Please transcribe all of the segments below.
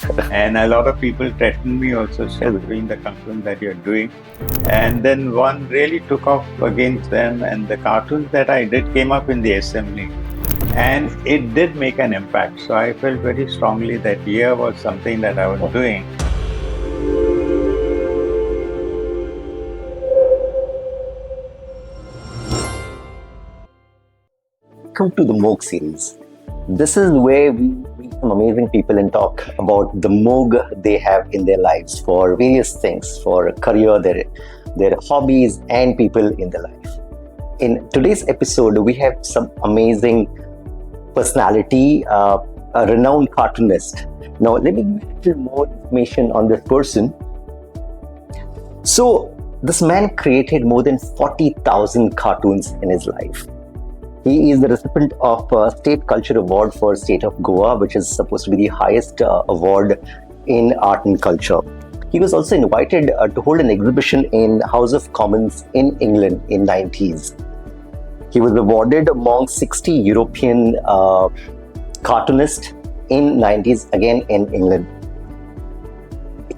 And a lot of people threatened me also, doing the cartoons that you're doing. And then one really took off against them, and the cartoons that I did came up in the assembly. And it did make an impact. So I felt very strongly that here was something that I was doing. Welcome to the Moog series. This is where we meet some amazing people and talk about the Moog they have in their lives for various things, for career, their hobbies, and people in their life. In today's episode, we have some amazing personality, a renowned cartoonist. Now, let me give a little more information on this person. So, this man created more than 40,000 cartoons in his life. He is the recipient of a State Culture Award for State of Goa, which is supposed to be the highest award in art and culture. He was also invited to hold an exhibition in House of Commons in England in 90s. He was awarded among 60 European cartoonists in 90s, again in England.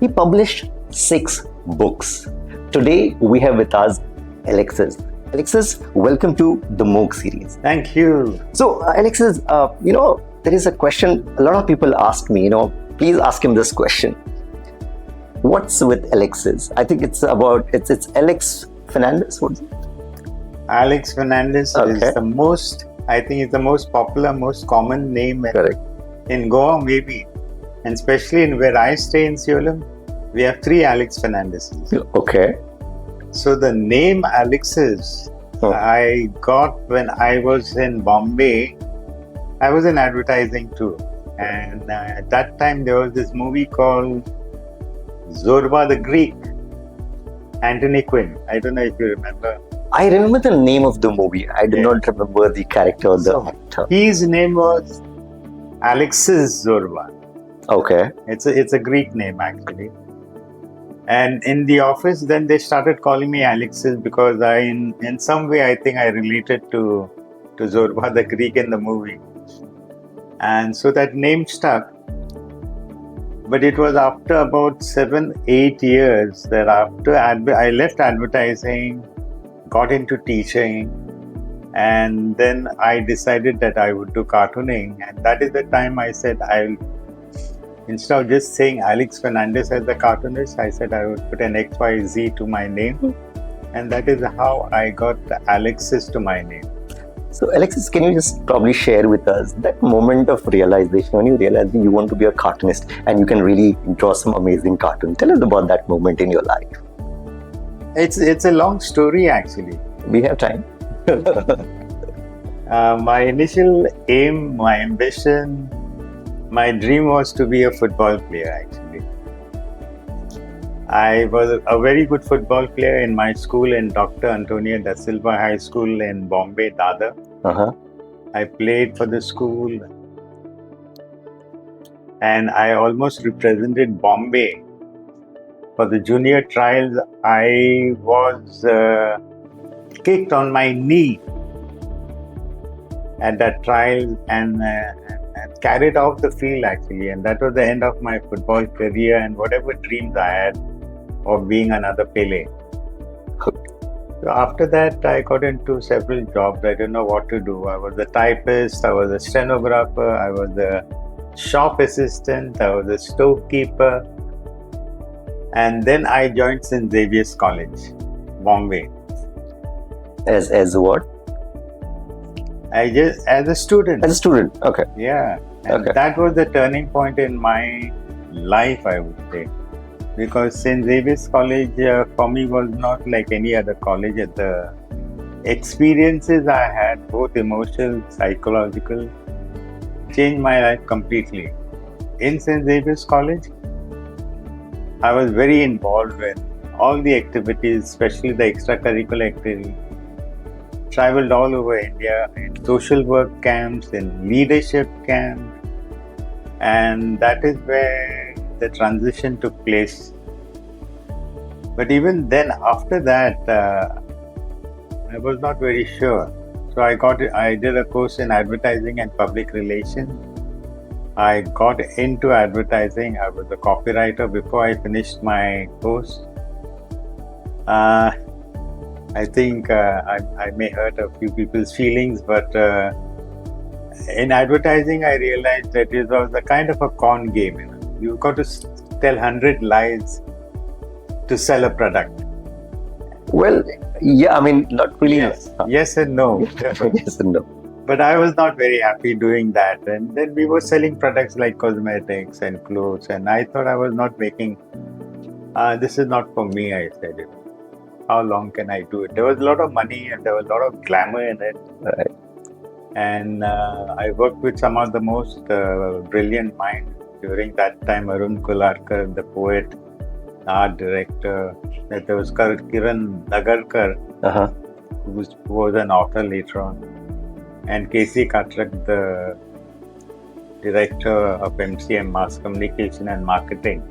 He published 6 books. Today we have with us Alexyz. Alexyz, welcome to the Moog series. Thank you. So, Alexyz, there is a question a lot of people ask me, please ask him this question. What's with Alexyz? I think it's Alex Fernandes, what is it? Alex Fernandes is the most popular, most common name in Goa, maybe. And especially in where I stay in Seoul, we have 3 Alex Fernandes. Okay. So the name Alexyz, I got when I was in Bombay. I was in advertising too. And at that time there was this movie called Zorba the Greek, Anthony Quinn. I don't know if you remember. I remember the name of the movie. I do not remember the character or the actor. His name was Alexyz Zorba. Okay. It's a Greek name actually. And in the office, then they started calling me Alexyz because in some way, I think I related to Zorba the Greek in the movie. And so that name stuck. But it was after about 7-8 years that after I left advertising, got into teaching, and then I decided that I would do cartooning. And that is the time I said instead of just saying Alex Fernandes as the cartoonist, I said I would put an XYZ to my name. And that is how I got Alexyz to my name. So Alexyz, can you just probably share with us that moment of realization when you realized you want to be a cartoonist and you can really draw some amazing cartoons? Tell us about that moment in your life. It's a long story actually. We have time. My initial aim, my ambition, my dream was to be a football player actually. I was a very good football player in my school in Dr. Antonio da Silva High School in Bombay, Dadar. I played for the school and I almost represented Bombay. For the junior trials, I was kicked on my knee at that trial and carried off the field actually, and that was the end of my football career and whatever dreams I had of being another Pele. So after that, I got into several jobs. I didn't know what to do. I was a typist, I was a stenographer, I was a shop assistant, I was a storekeeper, and then I joined St. Xavier's College, Bombay. As what? As a student. As a student, okay. Yeah. And that was the turning point in my life, I would say. Because St. Xavier's College for me was not like any other college. The experiences I had, both emotional, psychological, changed my life completely. In St. Xavier's College, I was very involved with all the activities, especially the extracurricular activities. Traveled all over India in social work camps, in leadership camps, and that is where the transition took place. But even then, after that, I was not very sure. So I did a course in advertising and public relations, I got into advertising. I was a copywriter before I finished my course. I think I may hurt a few people's feelings, but in advertising, I realized that it was a kind of a con game. You've got to tell 100 lies to sell a product. Well, yeah, I mean, not really. Yes and no. Yes and no. But I was not very happy doing that. And then we were selling products like cosmetics and clothes. And I thought I was not making, this is not for me, I said. How long can I do it? There was a lot of money and there was a lot of glamour in it. Right. And I worked with some of the most brilliant minds during that time. Arun Kolarkar, the poet, art director. There was Kiran Nagarkar, who was an author later on. And K.C. Katrak, the director of MCM, Mass Communication and Marketing.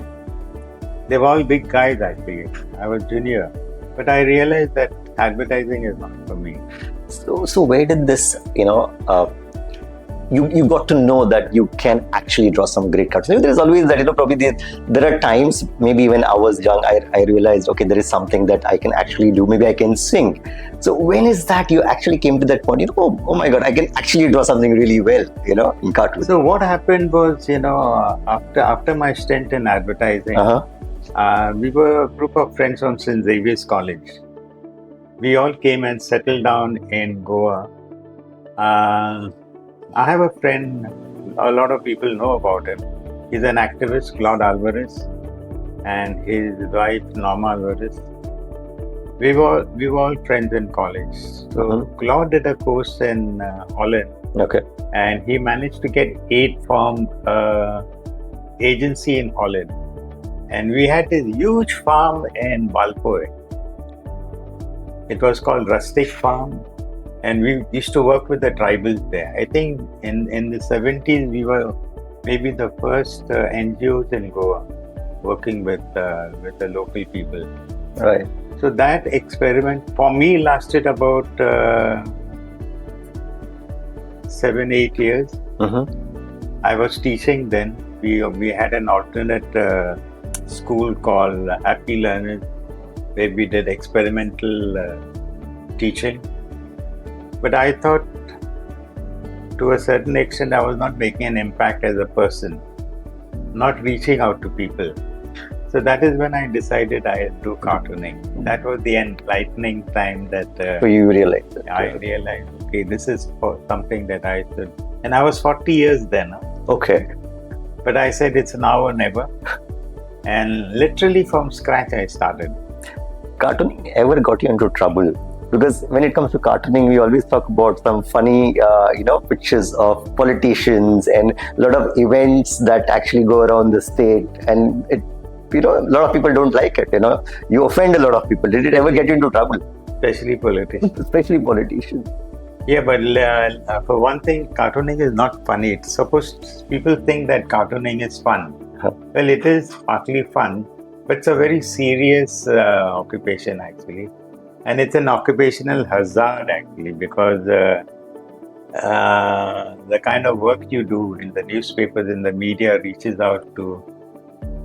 They were all big guys, actually. I was junior. But I realized that advertising is not for me. So where did this, you got to know that you can actually draw some great cartoons. There is always that, probably there are times, maybe when I was young, I realized, okay, there is something that I can actually do. Maybe I can sing. So when is that you actually came to that point, oh my God, I can actually draw something really well, in cartoons. So what happened was, after my stint in advertising, we were a group of friends from St. Xavier's College. We all came and settled down in Goa. I have a friend, a lot of people know about him. He's an activist, Claude Alvarez, and his wife, Norma Alvarez. We were all friends in college. So Claude did a course in Holland. Okay. And he managed to get aid from agency in Holland. And we had this huge farm in Valpoe. It was called Rustic Farm. And we used to work with the tribals there. I think in the 70s, we were maybe the first NGOs in Goa working with the local people. Right. So that experiment for me lasted about 7-8 years. I was teaching then. We had an alternate school called Happy Learners, where we did experimental teaching. But I thought, to a certain extent, I was not making an impact as a person, not reaching out to people. So that is when I decided I'd do cartooning. That was the enlightening time that so you realized it. I realized, okay, this is for something that I should. And I was 40 years then. Okay. But I said it's now or never. And literally from scratch I started. Cartooning ever got you into trouble? Because when it comes to cartooning, we always talk about some funny, pictures of politicians and a lot of events that actually go around the state. And a lot of people don't like it. You offend a lot of people. Did it ever get you into trouble? Especially politicians. Especially politicians. Yeah, but for one thing, cartooning is not funny. Suppose people think that cartooning is fun. Well, it is partly fun, but it's a very serious occupation actually. And it's an occupational hazard actually, because the kind of work you do in the newspapers, in the media, reaches out to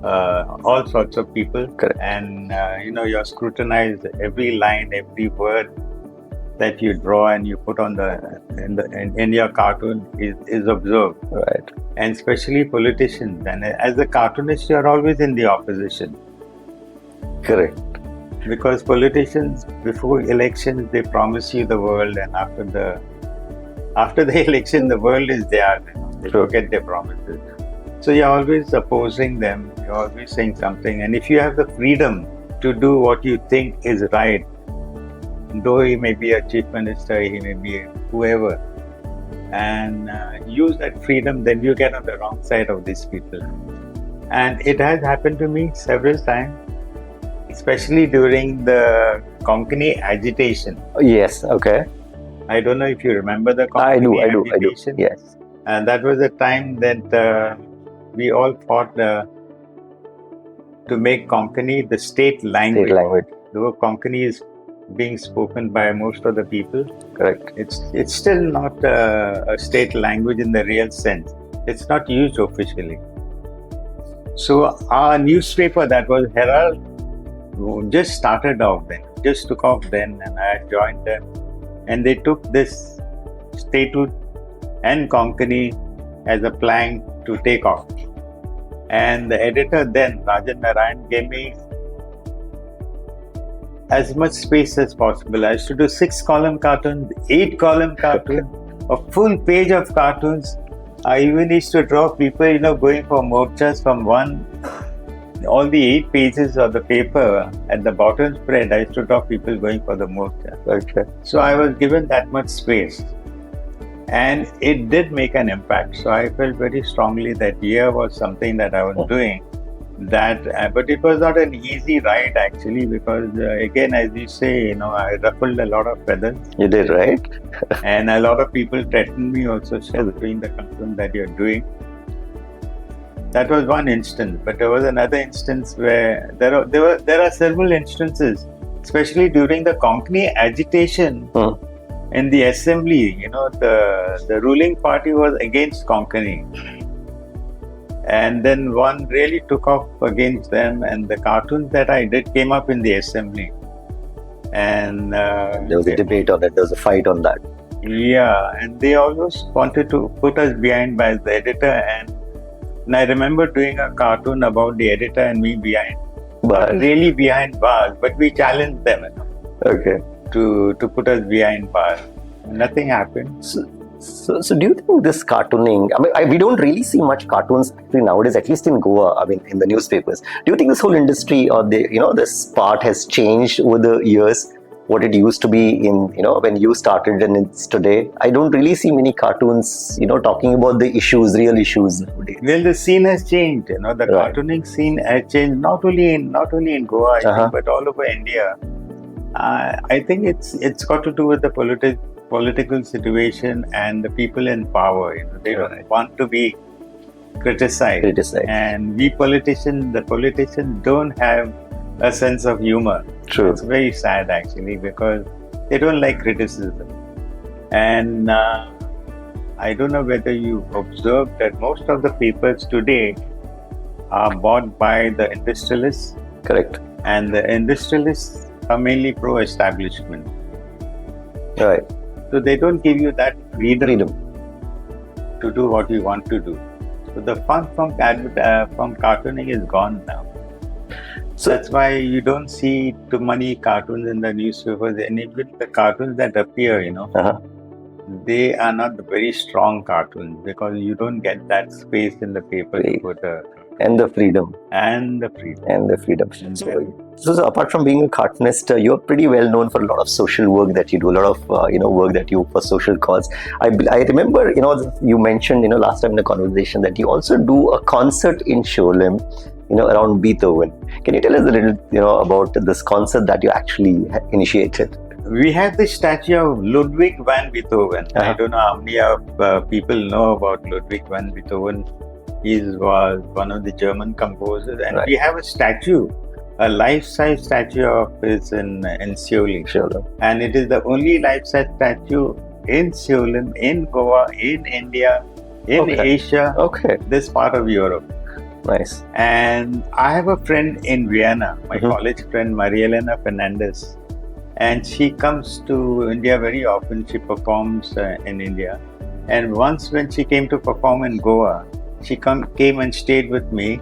all sorts of people. Correct. And you're scrutinized. Every line, every word that you draw and you put on in your cartoon is observed. Right. And especially politicians. And as a cartoonist, you're always in the opposition. Correct. Because politicians, before elections, they promise you the world, and after the election, the world is theirs. They forget their promises. So you're always opposing them. You're always saying something. And if you have the freedom to do what you think is right, though he may be a chief minister, he may be whoever, and use that freedom, then you get on the wrong side of these people. And it has happened to me several times. Especially during the Konkani agitation. Yes, okay. I don't know if you remember the Konkani agitation. I do, yes. And that was the time that we all fought to make Konkani the state language. Though Konkani is being spoken by most of the people. Correct. It's still not a state language in the real sense. It's not used officially. So our newspaper, that was Herald, just started off then, just took off then, and I joined them. And they took this statute and Konkani as a plank to take off. And the editor then, Rajan Narayan, gave me as much space as possible. I used to do 6-column cartoons, 8-column cartoons, a full page of cartoons. I even used to draw people, going for morchas from all the 8 pages of the paper at the bottom spread. I used to draw people going for the morcha. Okay. So I was given that much space. And it did make an impact. So I felt very strongly that here was something that I was doing. But it was not an easy ride actually, because again, as you say, I ruffled a lot of feathers. You did, right? And a lot of people threatened me also, doing the cartoon that you're doing. That was one instance, but there was another instance where there are several instances, especially during the Konkani agitation in the assembly. The ruling party was against Konkani. And then one really took off against them, and the cartoons that I did came up in the assembly. And there was a debate on it, there was a fight on that. Yeah, and they almost wanted to put us behind by the editor. And I remember doing a cartoon about the editor and me behind. Not really behind bars, but we challenged them okay. to put us behind bars. Nothing happened. So do you think this cartooning, we don't really see much cartoons actually nowadays, at least in Goa, in the newspapers. Do you think this whole industry or this part has changed over the years? What it used to be when you started and it's today? I don't really see many cartoons, talking about the issues, real issues nowadays. Well, the scene has changed, the cartooning scene has changed, not only in Goa, I think, but all over India. I think it's got to do with the political situation and the people in power. They don't want to be criticized. And the politicians don't have a sense of humor. True. It's very sad actually, because they don't like criticism. And I don't know whether you've observed that most of the papers today are bought by the industrialists. Correct. And the industrialists are mainly pro-establishment. Right. So they don't give you that freedom to do what you want to do. So the fun from cartooning is gone now. So that's why you don't see too many cartoons in the newspapers. And even the cartoons that appear, they are not the very strong cartoons, because you don't get that space in the paper to put and the freedom. So apart from being a cartoonist, you're pretty well known for a lot of social work that you do, a lot of work that you for social cause. I remember you mentioned last time in the conversation that you also do a concert in Sholem, around Beethoven. Can you tell us a little about this concert that you actually initiated? We have the statue of Ludwig van Beethoven. I don't know how many people know about Ludwig van Beethoven. He was one of the German composers, and we have a statue, a life-size statue of his in Sholem. And it is the only life-size statue in Sholem, in Goa, in India, in Asia, this part of Europe. Nice. And I have a friend in Vienna, my college friend, Marielena Fernandes. And she comes to India very often. She performs in India. And once when she came to perform in Goa, she came and stayed with me.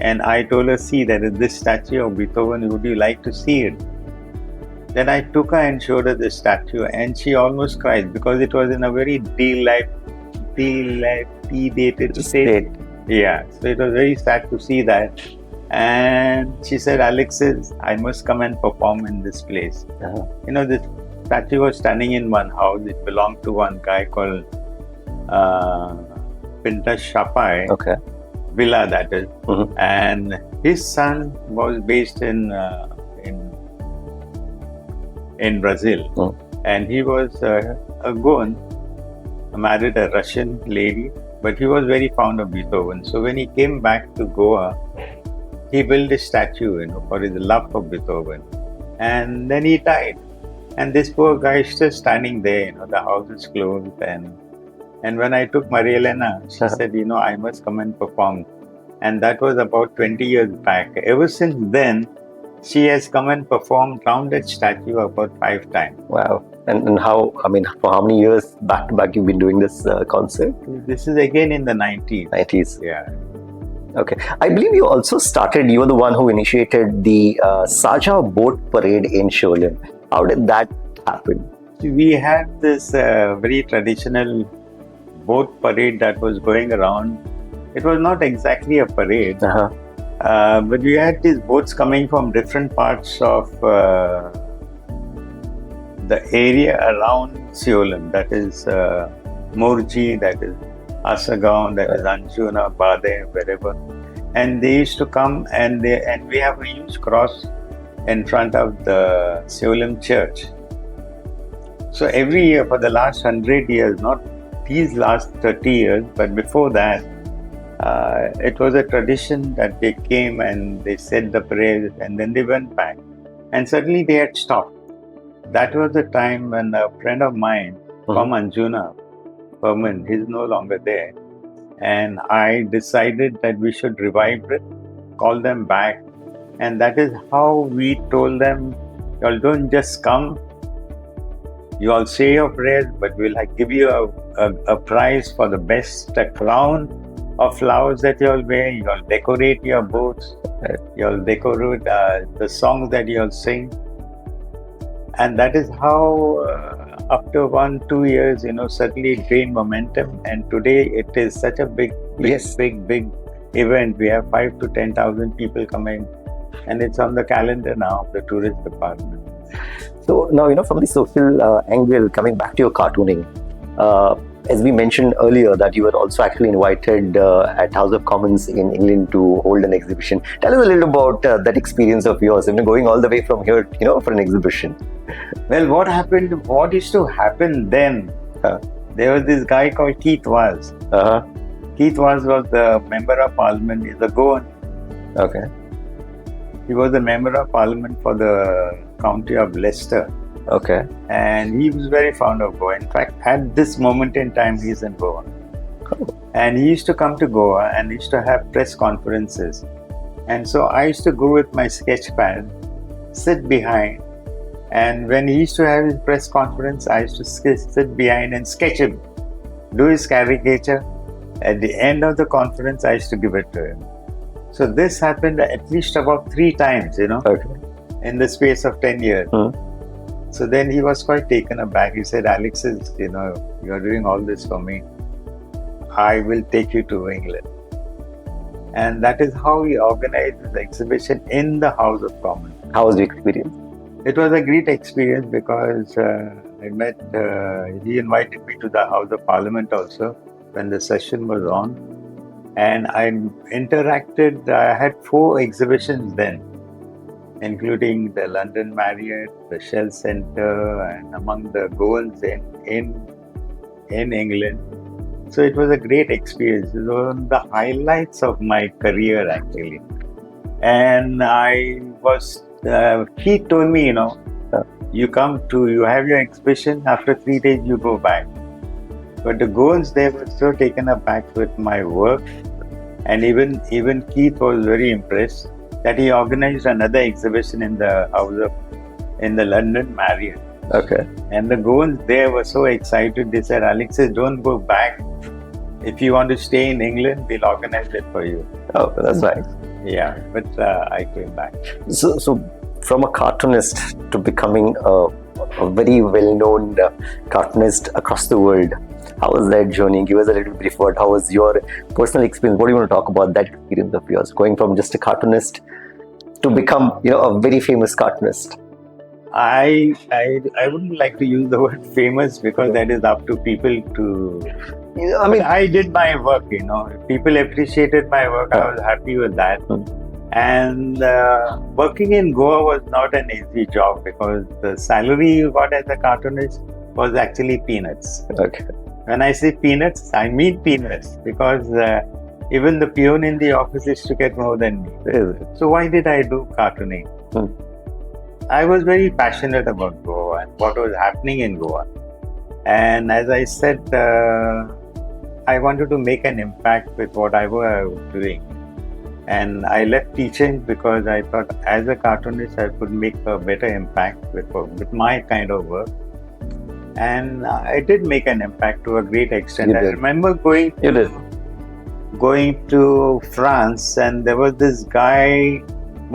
And I told her, see, there is this statue of Beethoven. Would you like to see it? Then I took her and showed her the statue. And she almost cried, because it was in a very dilapidated state. Yeah, so it was very sad to see that. And she said, Alexyz, I must come and perform in this place. This statue was standing in one house. It belonged to one guy called Pintas Shapai. Villa, that is. And his son was based in Brazil. And he was a Goan, married a Russian lady. But he was very fond of Beethoven. So when he came back to Goa, he built a statue, for his love for Beethoven. And then he died. And this poor guy is still standing there, the house is closed. And And when I took Maria Elena, she said, I must come and perform. And that was about 20 years back. Ever since then, she has come and performed round that statue about 5 times. Wow. And how, for how many years back to back you've been doing this concert? This is again in the 90s. 90s. Yeah. Okay. I believe you also you were the one who initiated the Saja boat parade in Sholin. How did that happen? We had this very traditional boat parade that was going around. It was not exactly a parade, but we had these boats coming from different parts of the area around Seoul, that is Morji, that is Asagaon, that is Anjuna, Bade, wherever. And they used to come and we have a huge cross in front of the Seoul church. So every year for the last 100 years, not these last 30 years, but before that, it was a tradition that they came and they said the prayers and then they went back. And suddenly they had stopped. That was the time when a friend of mine from Anjuna, Herman, he's no longer there. And I decided that we should revive it, call them back. And that is how we told them, y'all don't just come, you all say your prayers, but we'll give you a prize for the best crown of flowers that you all wear. You all decorate your boats, you all decorate the songs that you all sing. And that is how, after 1-2 years, suddenly it gained momentum. And today it is such a big event. We have 5,000 to 10,000 people coming, and it's on the calendar now of the tourist department. So now, from the social angle, coming back to your cartooning, as we mentioned earlier, that you were also actually invited at House of Commons in England to hold an exhibition. Tell us a little about that experience of yours, going all the way from here, for an exhibition. Well, what used to happen then, there was this guy called Keith Vaz. Keith Vaz was the Member of Parliament, he's a Goan. Okay. He was the Member of Parliament for the county of Leicester. Okay. And he was very fond of Goa. In fact, at this moment in time, he's in Goa. And he used to come to Goa and used to have press conferences. And so I used to go with my sketch pad, sit behind. And when he used to have his press conference, I used to sit behind and sketch him, do his caricature. At the end of the conference, I used to give it to him. So this happened at least about 3 times, in the space of 10 years. So then he was quite taken aback. He said, Alexyz, you're doing all this for me. I will take you to England. And that is how we organized the exhibition in the House of Commons. How was the experience? It was a great experience because I met, he invited me to the House of Parliament also when the session was on. And I interacted, I had 4 exhibitions then, including the London Marriott, the Shell Centre, and among the Goans in England. So it was a great experience. It was one of the highlights of my career, actually. And he told me, you have your exhibition, after 3 days you go back. But the Goans, they were so taken aback with my work. And even Keith was very impressed that he organized another exhibition in the London Marriott. Okay. And the Goans there were so excited. They said, Alexyz, don't go back. If you want to stay in England, we'll organize it for you. Oh, that's nice. Yeah, but I came back. So from a cartoonist to becoming a very well-known cartoonist across the world, how was that journey? Give us a little brief word. How was your personal experience? What do you want to talk about that experience of yours? Going from just a cartoonist to become, a very famous cartoonist. I wouldn't like to use the word famous because that is up to people to. But I did my work. If people appreciated my work, I was happy with that. And working in Goa was not an easy job because the salary you got as a cartoonist was actually peanuts. Okay. When I say peanuts, I mean peanuts because even the peon in the office used to get more than me. So why did I do cartooning? I was very passionate about Goa and what was happening in Goa. And as I said, I wanted to make an impact with whatever I was doing. And I left teaching because I thought as a cartoonist, I could make a better impact with my kind of work. And I did make an impact to a great extent. I remember going to France, and there was this guy,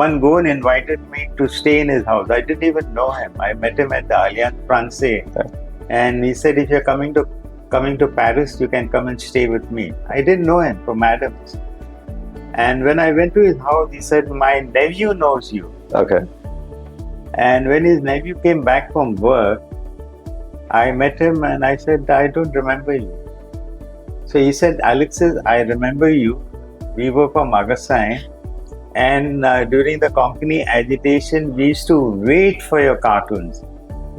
one Goan invited me to stay in his house. I didn't even know him. I met him at the Alliance Francaise. And he said, if you're coming to Paris, you can come and stay with me. I didn't know him from Adams. And when I went to his house, he said, my nephew knows you. Okay. And when his nephew came back from work, I met him and I said, I don't remember you. So he said, Alexyz, I remember you. We were from Magasin. And during the company agitation, we used to wait for your cartoons.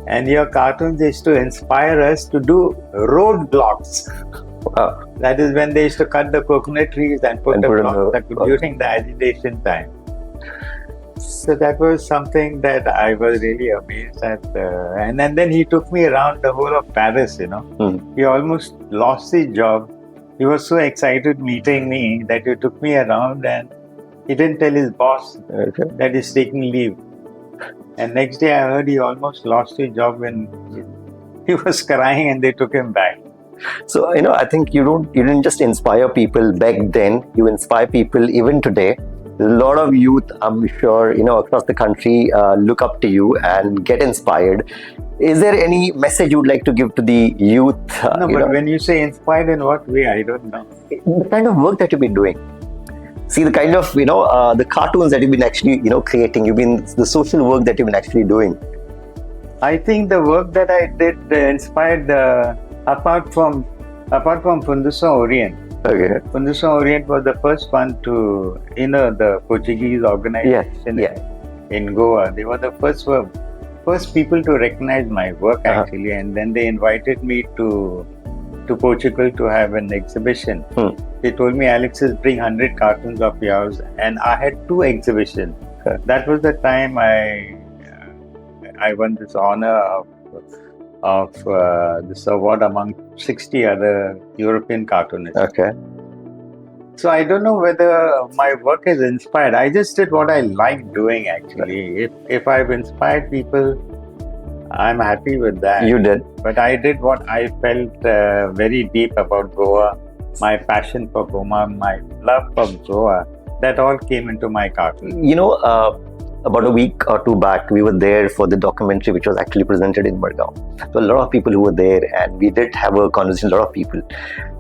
And your cartoons used to inspire us to do roadblocks. Wow. That is when they used to cut the coconut trees and put the blocks during the agitation time. So that was something that I was really amazed at. And then he took me around the whole of Paris, you know. He almost lost his job. He was so excited meeting me that he took me around and he didn't tell his boss that he's taking leave. And next day I heard he almost lost his job when he was crying and they took him back. So, I think you didn't just inspire people back then, you inspire people even today. A lot of youth, I'm sure, across the country look up to you and get inspired. Is there any message you would like to give to the youth? No, but when you say inspired in what way, I don't know. The kind of work that you've been doing. See, the kind of, the cartoons that you've been actually, creating, the social work that you've been actually doing. I think the work that I did inspired, apart from Fundação Orient. Okay. Fundação Orient was the first one to, the Portuguese organization in Goa. They were the first people to recognize my work actually, and then they invited me to Portugal to have an exhibition. They told me, Alexyz, bring 100 cartoons of yours, and I had 2 exhibitions. That was the time I won this honor of this award among 60 other European cartoonists. Okay. So I don't know whether my work is inspired. I just did what I like doing actually. If I've inspired people, I'm happy with that. You did. But I did what I felt very deep about Goa, my passion for Goa, my love for Goa. That all came into my cartoon. About a week or 2 back, we were there for the documentary which was actually presented in Margao. So a lot of people who were there, and we did have a conversation, a lot of people.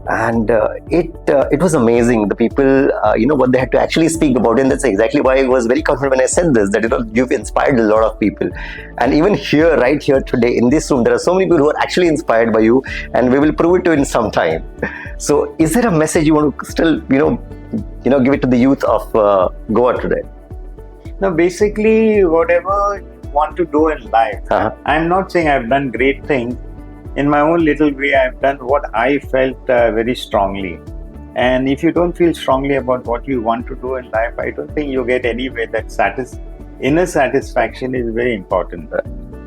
And it was amazing. The people, what they had to actually speak about, and that's exactly why I was very confident when I said this, that you've inspired a lot of people. And even here, right here today in this room, there are so many people who are actually inspired by you, and we will prove it to you in some time. So is there a message you want to still, give it to the youth of Goa today? No, basically, whatever you want to do in life, I'm not saying I've done great things. In my own little way, I've done what I felt very strongly. And if you don't feel strongly about what you want to do in life, I don't think you get anywhere. That inner satisfaction is very important.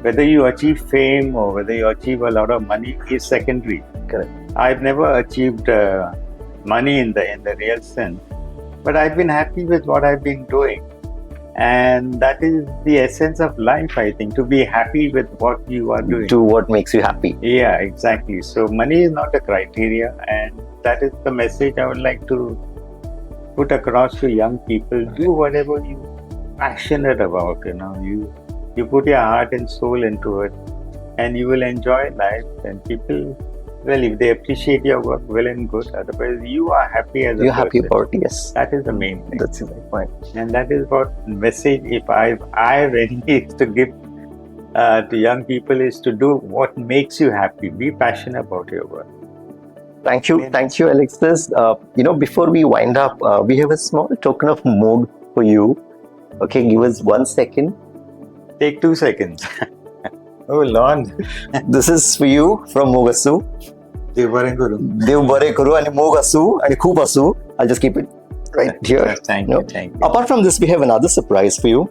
Whether you achieve fame or whether you achieve a lot of money is secondary. Correct. I've never achieved money in the real sense, but I've been happy with what I've been doing. And that is the essence of life, I think, to be happy with what you are doing. Do what makes you happy. Yeah, exactly. So money is not a criteria, and that is the message I would like to put across to young people. Do whatever you're passionate about, You put your heart and soul into it, and you will enjoy life. And people, well, if they appreciate your work, well and good. Otherwise, you are happy as a person. You're happy about it, yes. That is the main thing. That's the right point. And that is what message, if I have any to give to young people, is to do what makes you happy. Be passionate about your work. Thank you, Alexyz. Before we wind up, we have a small token of Moog for you. Okay, give us 1 second. Take 2 seconds. Oh Lord. This is for you from Mogasu. Dev bare kuru. Dev bare kuru and Mogasu and Khub asu. I'll just keep it right here. Thank you. Apart from this, we have another surprise for you.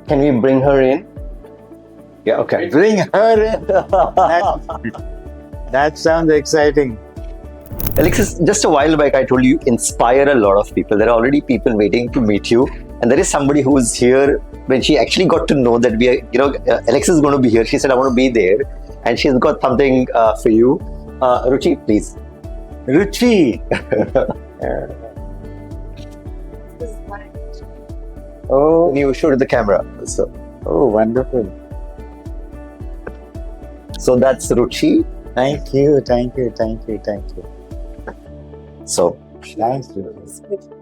Can we bring her in? Yeah, okay. Bring her in. That sounds exciting. Alexyz, just a while back, I told you inspire a lot of people. There are already people waiting to meet you, and there is somebody who's here. When she actually got to know that we are, Alexyz is going to be here, she said, "I want to be there," and she's got something for you. Ruchi, please. Ruchi. Oh, Can you show to the camera? oh, wonderful. So that's Ruchi. Thank you, thank you, thank you, thank you. So Thanks, Ruchi.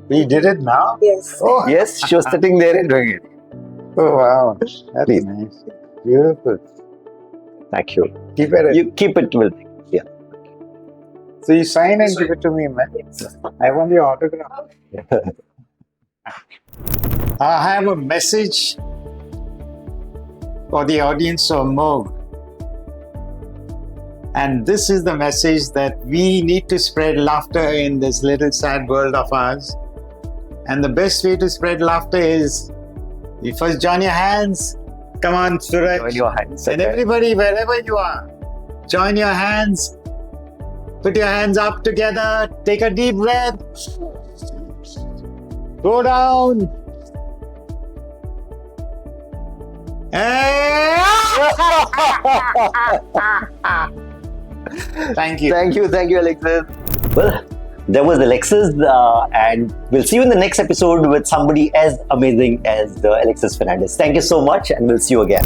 We did it now? Yes. Oh, yes, she was sitting there and doing it. oh wow. That's Please. nice. Beautiful. Thank you. Keep it. You keep it with me. Yeah. So you sign and give it to me, man. I want your autograph. I have a message for the audience of Moog. And this is the message that we need to spread laughter in this little sad world of ours. And the best way to spread laughter is you first join your hands. Come on, Suraj. Join your hands. And Okay. everybody, wherever you are, join your hands. Put your hands up together. Take a deep breath. Go down. Thank you. Thank you, Alexyz. Well, there was Alexyz, and we'll see you in the next episode with somebody as amazing as Alexyz Fernandes. Thank you so much, and we'll see you again.